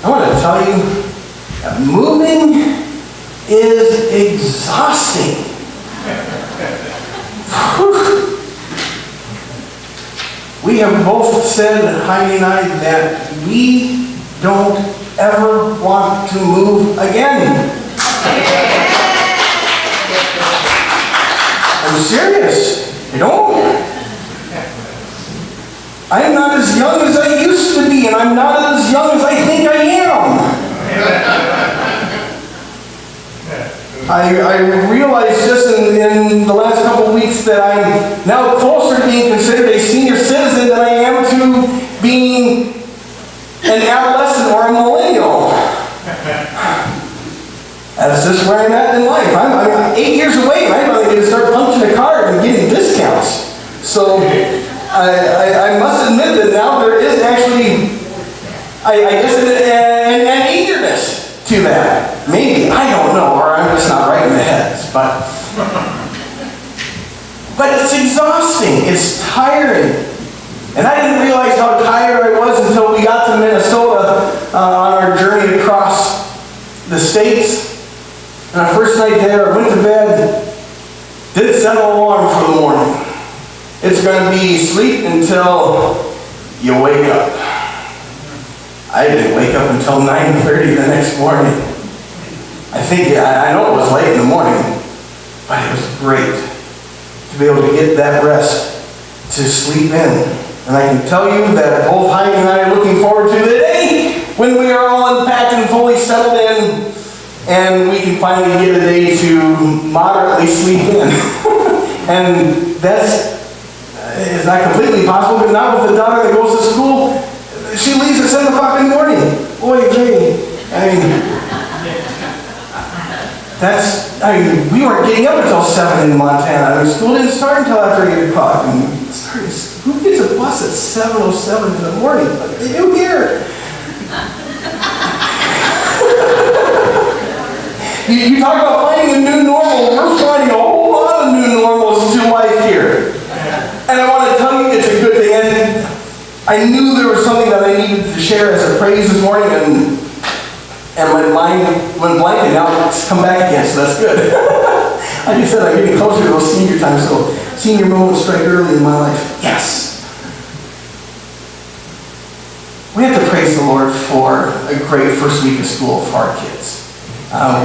I want to tell you that moving is exhausting. We have both said, Heidi and I, that we don't ever want to move again. I'm serious. I don't. I'm not as young as I used to be, and I'm not as young as I think I am. I realized just in the last couple of weeks that I'm now closer to being considered a senior citizen than I am to being an adolescent or a millennial. That's just where I'm at in life. I'm 8 years away, and I'm going to start punching a card and getting discounts. So I must admit that now there is actually, I guess, an eagerness to that. Maybe, I don't know, or I'm just not right in the heads, but it's exhausting, it's tiring. And I didn't realize how tired I was until we got to Minnesota on our journey across the states. And our first night there, I went to bed, didn't set an alarm for the morning. It's going to be sleep until you wake up. I didn't wake up until 9:30 the next morning. I know it was late in the morning, but it was great to be able to get that rest, to sleep in. And I can tell you that both Heidi and I are looking forward to the day when we are all unpacked and fully settled in, and we can finally get a day to moderately sleep in. And it's not completely possible, but not with the daughter that goes to school. She leaves at 7 o'clock in the morning. Boy, gee. We weren't getting up until 7 in Montana. School didn't start until after 8 o'clock. And who gets a bus at 7:07 in the morning? But they do here. You talk about finding a new normal. We're finding a whole lot of new normals to life here. And I want to tell you it's a good thing. And I knew there was something that I needed to share as a praise this morning, and my mind went blank, and now it's come back again, so that's good. Like I said, I'm getting closer to those senior times, so senior moments strike early in my life. Yes! We have to praise the Lord for a great first week of school for our kids.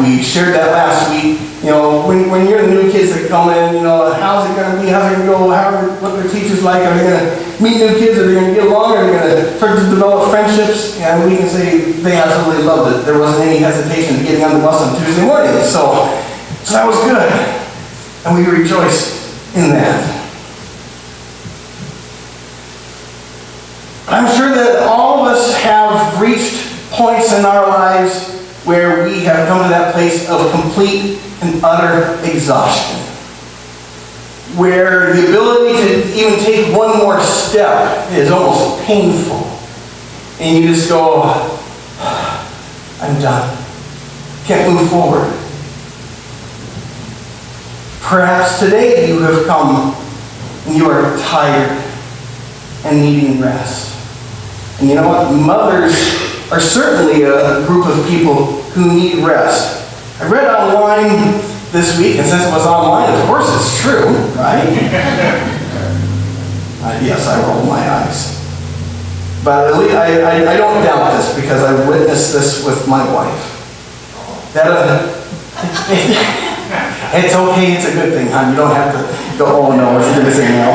We shared that last week. You know, when you're the new kids that come in, you know, how's it going to be? How's it going to go? What are the teachers like? Are they going to meet new kids? Are they going to get along? Are they going to start to develop friendships? And we can say they absolutely loved it. There wasn't any hesitation to getting on the bus on Tuesday morning. So that was good. And we rejoiced in that. I'm sure that all of us have reached points in our lives where we have come to that place of complete and utter exhaustion, where the ability to even take one more step is almost painful, and you just go, I'm done, can't move forward. Perhaps today you have come and you are tired and needing rest. And you know what? Mothers are certainly a group of people who need rest. I read online this week, and since it was online, of course it's true, right? Yes, I roll my eyes. But at least I don't doubt this, because I witnessed this with my wife. It's okay, it's a good thing, hon. You don't have to go, oh no, it's a good thing now.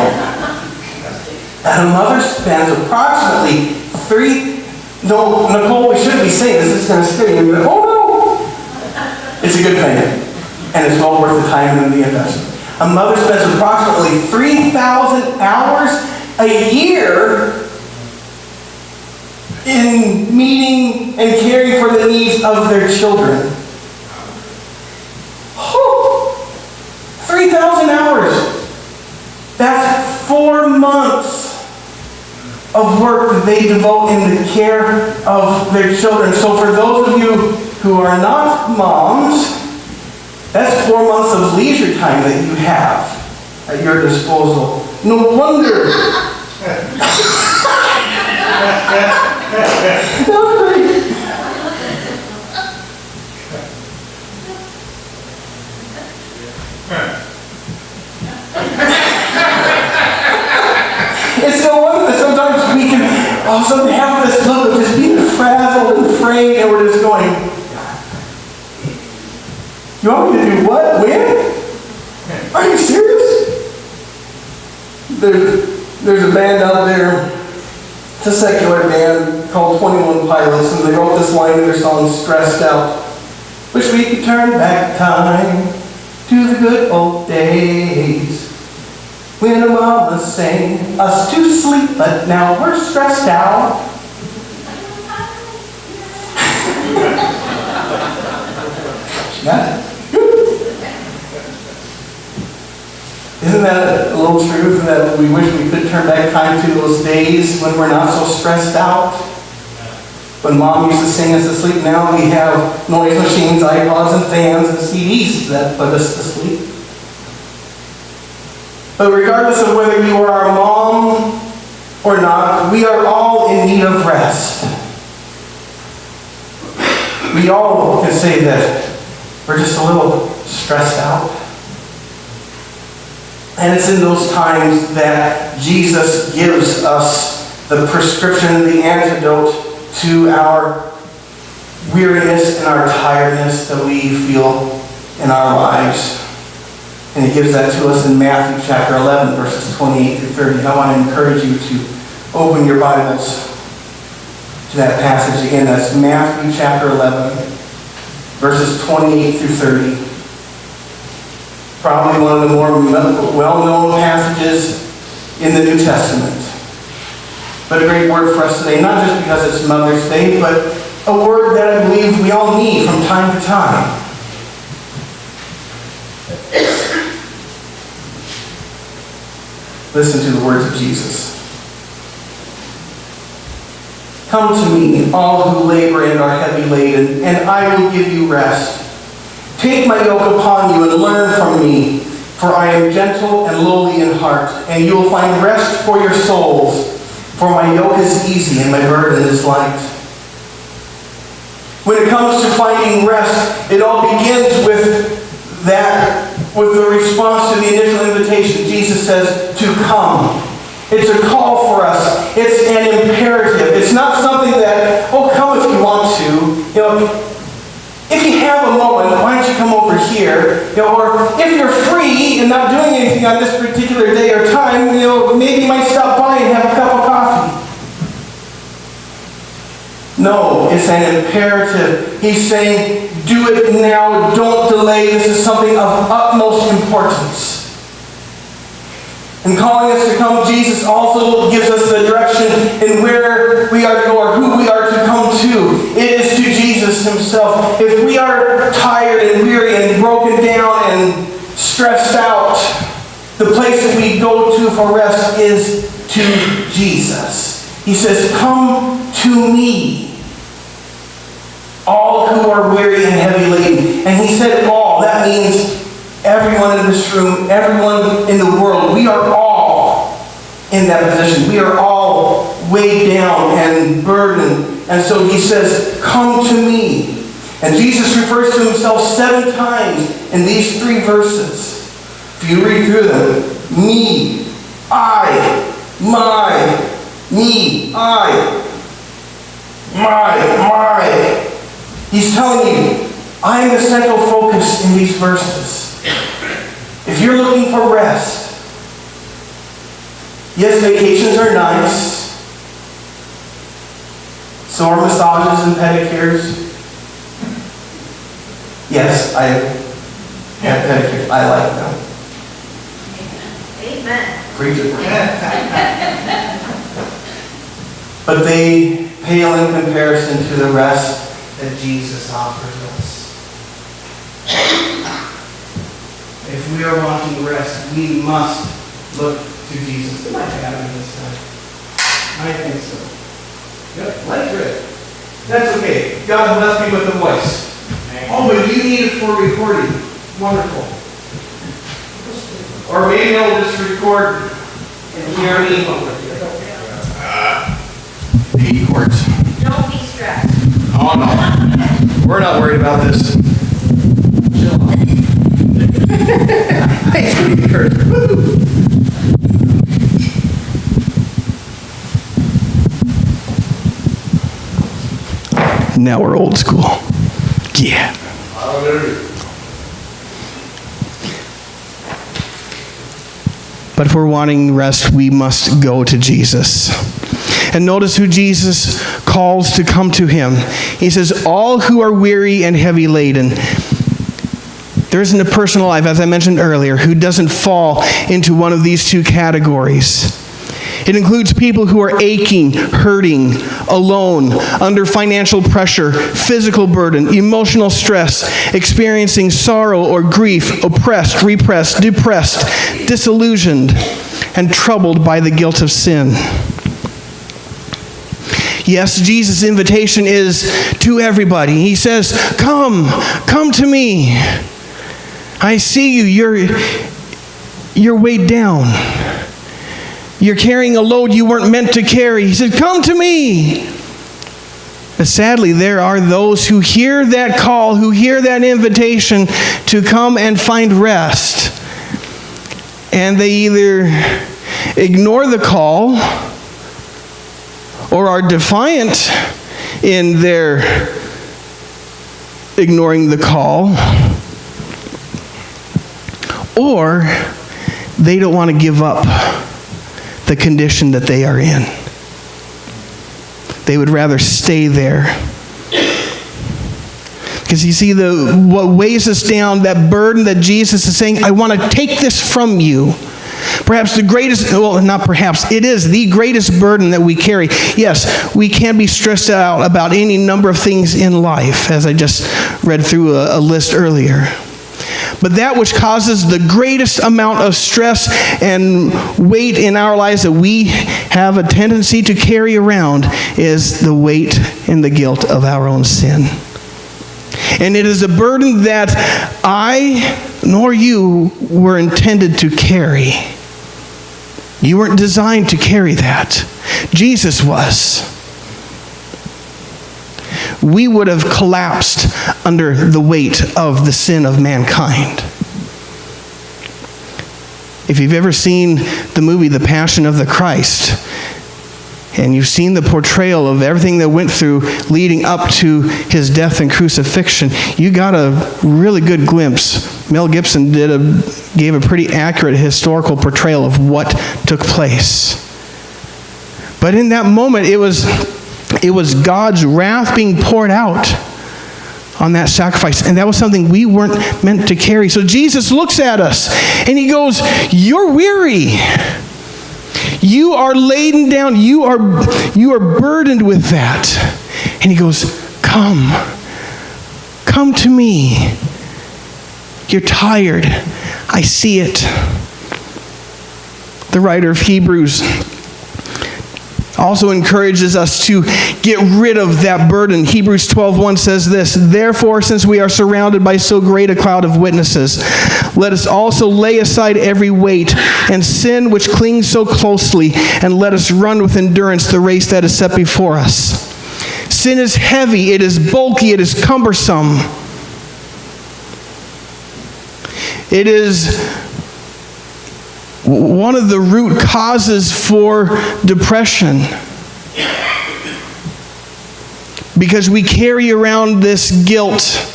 And a mother spends approximately No, Nicole, we shouldn't be saying this. It's going to scare you. Oh, no. It's a good thing. And it's well worth the time and the investment. A mother spends approximately 3,000 hours a year in meeting and caring for the needs of their children. Oh, 3,000 hours. That's 4 months of work that they devote in the care of their children. So for those of you who are not moms, that's 4 months of leisure time that you have at your disposal. No wonder. That was great. all of a sudden have this look of just being frazzled and afraid, and we're just going, you want me to do what? When? Are you serious? There's a band out there, it's a secular band called 21 Pilots, and they wrote this line in their song, Stressed Out. Wish we could turn back time to the good old days when a mama sang us to sleep, but now we're stressed out. She got it. Isn't that a little truth that we wish we could turn back time to those days when we're not so stressed out? When Mom used to sing us to sleep, now we have noise machines, iPods, and fans, and CDs that put us to sleep. But regardless of whether you are a mom or not, we are all in need of rest. We all can say that we're just a little stressed out. And it's in those times that Jesus gives us the prescription, the antidote to our weariness and our tiredness that we feel in our lives. And he gives that to us in Matthew chapter 11, verses 28 through 30. I want to encourage you to open your Bibles to that passage again. That's Matthew chapter 11, verses 28 through 30. Probably one of the more well-known passages in the New Testament. But a great word for us today, not just because it's Mother's Day, but a word that I believe we all need from time to time. Listen to the words of Jesus. Come to me, all who labor and are heavy laden, and I will give you rest. Take my yoke upon you and learn from me, for I am gentle and lowly in heart, and you will find rest for your souls. For my yoke is easy and my burden is light. When it comes to finding rest, it all begins with the response to the initial invitation. Jesus says to come. It's a call for us. It's an imperative. It's not something that, oh, come if you want to. You know, if you have a moment, why don't you come over here? You know, or if you're free and not doing anything on this particular day or time, you know, maybe you might stop by and have a cup of coffee. No, it's an imperative. He's saying, do it now, don't delay. This is something of utmost importance. And calling us to come, Jesus also gives us the direction in where we are to go or who we are to come to. It is to Jesus himself. If we are tired and weary and broken down and stressed out, the place that we go to for rest is to Jesus. He says, come to me, all who are weary and heavy laden. And he said all. That means everyone in this room, everyone in the world. We are all in that position. We are all weighed down and burdened. And so he says, come to me. And Jesus refers to himself 7 times in these 3 verses. If you read through them, me, I, my, me, I, my. He's telling you, I am the central focus in these verses. If you're looking for rest, yes, vacations are nice. So are massages and pedicures. Yes, I have pedicures. I like them. Amen. Preach it. But they pale in comparison to the rest that Jesus offers us. If we are wanting rest, we must look to Jesus. Am I having this time? I think so. Yep, let's rip. That's okay. God bless me with a voice. Oh, but you need it for recording. Wonderful. Or maybe I'll just record and hear me. The chords. Don't be stressed. Oh no. We're not worried about this. Thanks for the encouragement. Now we're old school. Yeah. But if we're wanting rest, we must go to Jesus. And notice who Jesus calls to come to him. He says, all who are weary and heavy laden. There isn't a person alive, as I mentioned earlier, who doesn't fall into one of these two categories. It includes people who are aching, hurting, alone, under financial pressure, physical burden, emotional stress, experiencing sorrow or grief, oppressed, repressed, depressed, disillusioned, and troubled by the guilt of sin. Yes, Jesus' invitation is to everybody. He says, come to me. I see you, you're weighed down. You're carrying a load you weren't meant to carry. He said, come to me. But sadly, there are those who hear that call, who hear that invitation to come and find rest. And they either ignore the call or are defiant in their ignoring the call, or they don't want to give up the condition that they are in. They would rather stay there. Because you see, what weighs us down, that burden that Jesus is saying, I want to take this from you. Perhaps the greatest, well, not perhaps, it is the greatest burden that we carry. Yes, we can be stressed out about any number of things in life, as I just read through a list earlier. But that which causes the greatest amount of stress and weight in our lives that we have a tendency to carry around is the weight and the guilt of our own sin. And it is a burden that I nor you were intended to carry. You weren't designed to carry that. Jesus was. We would have collapsed under the weight of the sin of mankind. If you've ever seen the movie The Passion of the Christ, and you've seen the portrayal of everything that went through leading up to his death and crucifixion, you got a really good glimpse. Mel Gibson gave a pretty accurate historical portrayal of what took place. But in that moment, it was God's wrath being poured out on that sacrifice. And that was something we weren't meant to carry. So Jesus looks at us and he goes, you're weary. You are laden down. You are burdened with that. And he goes, come to me. You're tired. I see it. The writer of Hebrews also encourages us to get rid of that burden. Hebrews 12:1 says this, therefore, since we are surrounded by so great a cloud of witnesses, let us also lay aside every weight and sin which clings so closely, and let us run with endurance the race that is set before us. Sin is heavy, it is bulky, it is cumbersome. It is one of the root causes for depression, because we carry around this guilt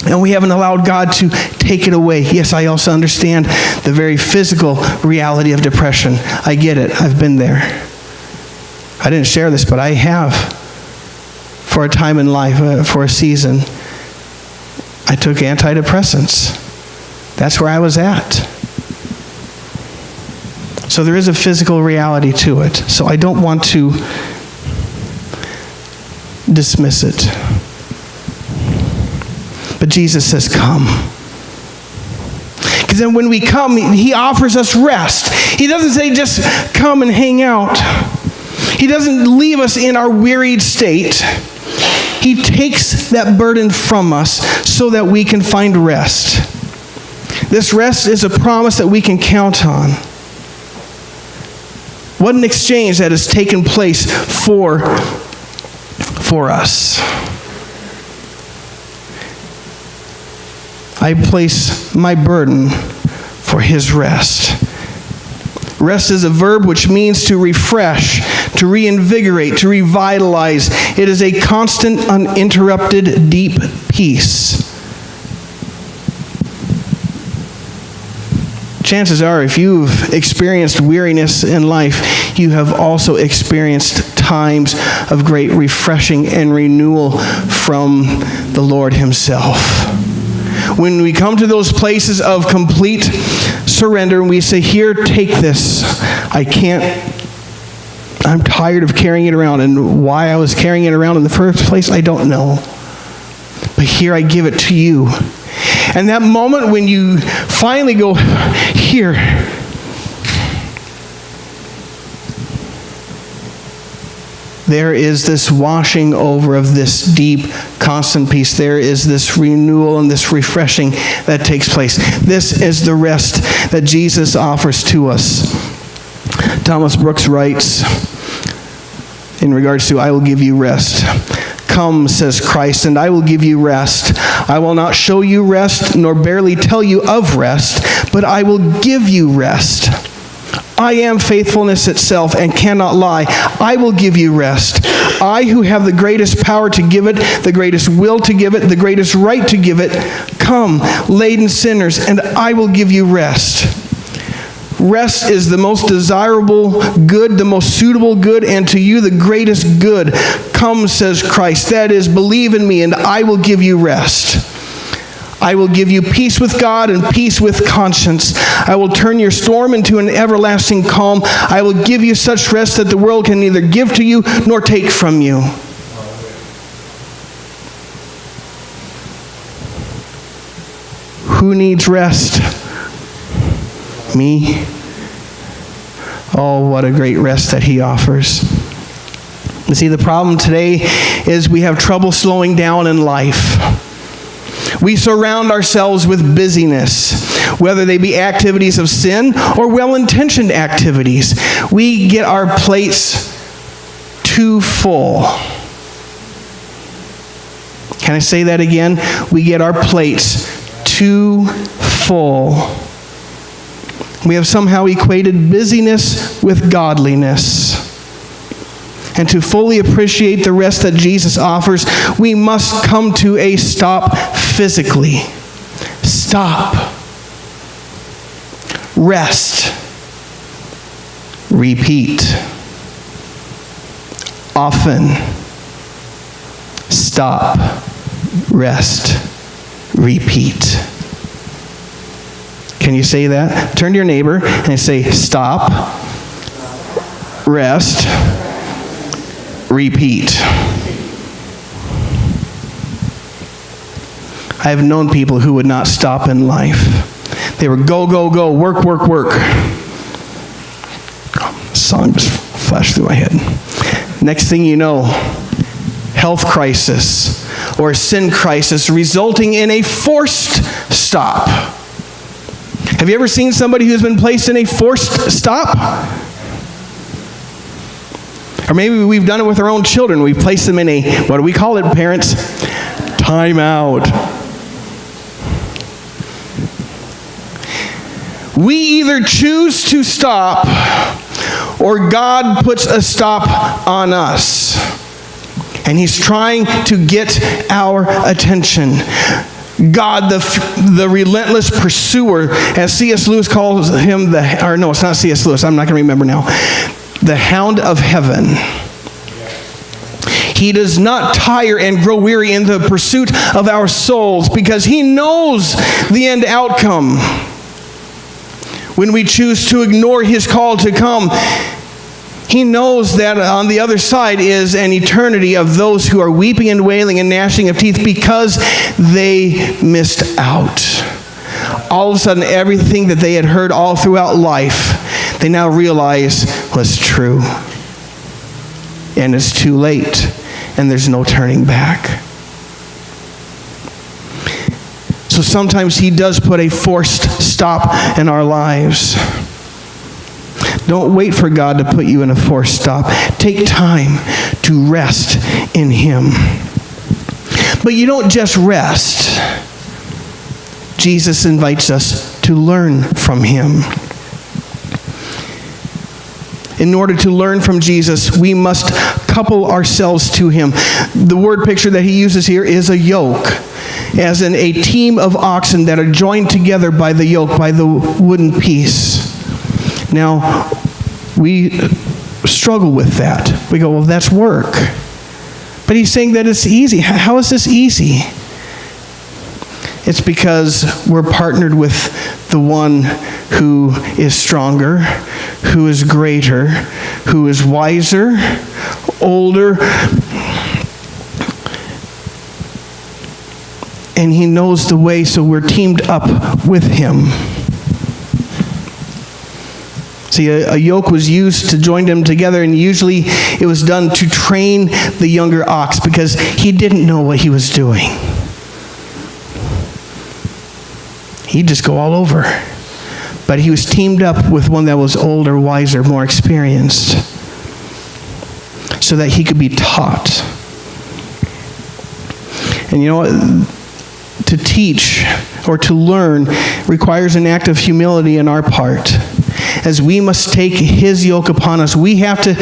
and we haven't allowed God to take it away. Yes, I also understand the very physical reality of depression. I get it. I've been there. I didn't share this, but I have. For a time in life, for a season, I took antidepressants. That's where I was at. So there is a physical reality to it. So I don't want to dismiss it. But Jesus says, come. Because then when we come, he offers us rest. He doesn't say just come and hang out. He doesn't leave us in our wearied state. He takes that burden from us so that we can find rest. This rest is a promise that we can count on. What an exchange that has taken place for us. I place my burden for his rest. Rest is a verb which means to refresh, to reinvigorate, to revitalize. It is a constant, uninterrupted, deep peace. Chances are, if you've experienced weariness in life, you have also experienced times of great refreshing and renewal from the Lord Himself. When we come to those places of complete surrender and we say, here, take this. I'm tired of carrying it around. And why I was carrying it around in the first place, I don't know. But here I give it to you. And that moment when you finally go, here, there is this washing over of this deep, constant peace. There is this renewal and this refreshing that takes place. This is the rest that Jesus offers to us. Thomas Brooks writes, in regards to, I will give you rest. Come, says Christ, and I will give you rest. I will not show you rest, nor barely tell you of rest, but I will give you rest. I am faithfulness itself and cannot lie. I will give you rest. I who have the greatest power to give it, the greatest will to give it, the greatest right to give it. Come, laden sinners, and I will give you rest. Rest is the most desirable good, the most suitable good, and to you the greatest good. Come, says Christ, that is, believe in me, and I will give you rest. I will give you peace with God and peace with conscience. I will turn your storm into an everlasting calm. I will give you such rest that the world can neither give to you nor take from you. Who needs rest? Me? Oh, what a great rest that He offers. You see, the problem today is we have trouble slowing down in life. We surround ourselves with busyness, whether they be activities of sin or well-intentioned activities. We get our plates too full. Can I say that again? We get our plates too full. We have somehow equated busyness with godliness. And to fully appreciate the rest that Jesus offers, we must come to a stop physically. Stop. Rest. Repeat. Often. Stop. Rest. Repeat. Can you say that? Turn to your neighbor and say, stop. Rest. Repeat. I have known people who would not stop in life. They were go, go, go, work, work, work. Song just flashed through my head. Next thing you know, health crisis or sin crisis resulting in a forced stop. Have you ever seen somebody who's been placed in a forced stop? Or maybe we've done it with our own children. We've placed them in a, what do we call it, parents? Time out. We either choose to stop or God puts a stop on us. And He's trying to get our attention. God, the relentless pursuer, as C.S. Lewis calls him, it's not C.S. Lewis, I'm not going to remember now. The hound of heaven. He does not tire and grow weary in the pursuit of our souls because He knows the end outcome. When we choose to ignore His call to come, He knows that on the other side is an eternity of those who are weeping and wailing and gnashing of teeth because they missed out. All of a sudden, everything that they had heard all throughout life, they now realize was true. And it's too late, and there's no turning back. So sometimes He does put a forced stop in our lives. Don't wait for God to put you in a forced stop. Take time to rest in Him. But you don't just rest. Jesus invites us to learn from Him. In order to learn from Jesus, we must couple ourselves to him. The word picture that he uses here is a yoke, as in a team of oxen that are joined together by the yoke, by the wooden piece. Now, we struggle with that. We go, well, that's work. But he's saying that it's easy. How is this easy? It's because we're partnered with the one who is stronger, who is greater, who is wiser, older, and he knows the way, so we're teamed up with him. See, a yoke was used to join them together, and usually it was done to train the younger ox because he didn't know what he was doing. He'd just go all over. But he was teamed up with one that was older, wiser, more experienced, so that he could be taught. And you know what? To teach or to learn requires an act of humility on our part. As we must take his yoke upon us, we have to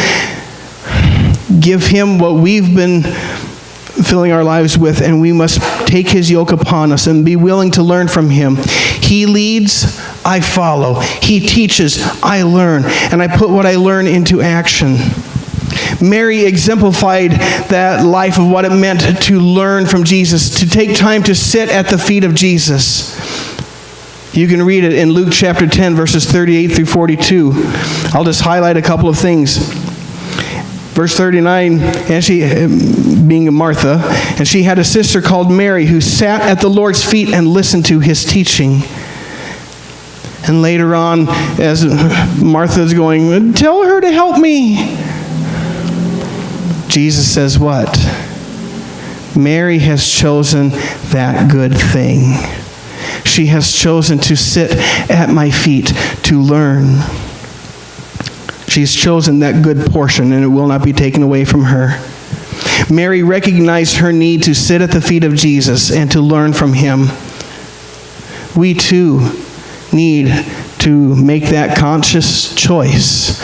give him what we've been filling our lives with, and we must take his yoke upon us and be willing to learn from him. He leads, I follow. He teaches, I learn, and I put what I learn into action. Mary exemplified that life of what it meant to learn from Jesus, to take time to sit at the feet of Jesus. You can read it in Luke chapter 10, verses 38 through 42. I'll just highlight a couple of things. Verse 39, and she, being Martha, and she had a sister called Mary who sat at the Lord's feet and listened to his teaching. And later on, as Martha's going, tell her to help me, Jesus says what? Mary has chosen that good thing. She has chosen to sit at my feet to learn. She's chosen that good portion, and it will not be taken away from her. Mary recognized her need to sit at the feet of Jesus and to learn from him. We too need to make that conscious choice,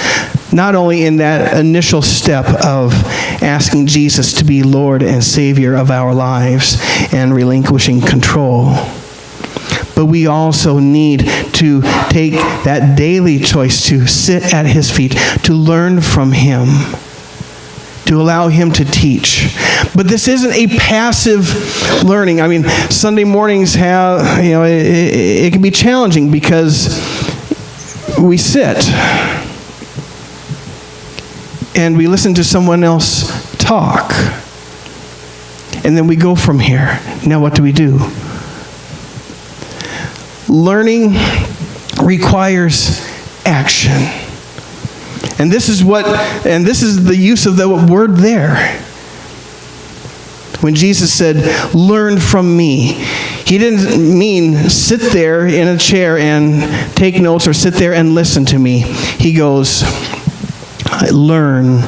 not only in that initial step of asking Jesus to be Lord and Savior of our lives and relinquishing control, but we also need to take that daily choice to sit at his feet, to learn from him, to allow him to teach. But this isn't a passive learning. I mean, Sunday mornings have, it can be challenging because we sit and we listen to someone else talk. And then we go from here. Now what do we do? Learning requires action. And this is the use of the word there. When Jesus said, learn from me, he didn't mean sit there in a chair and take notes or sit there and listen to me. He goes, learn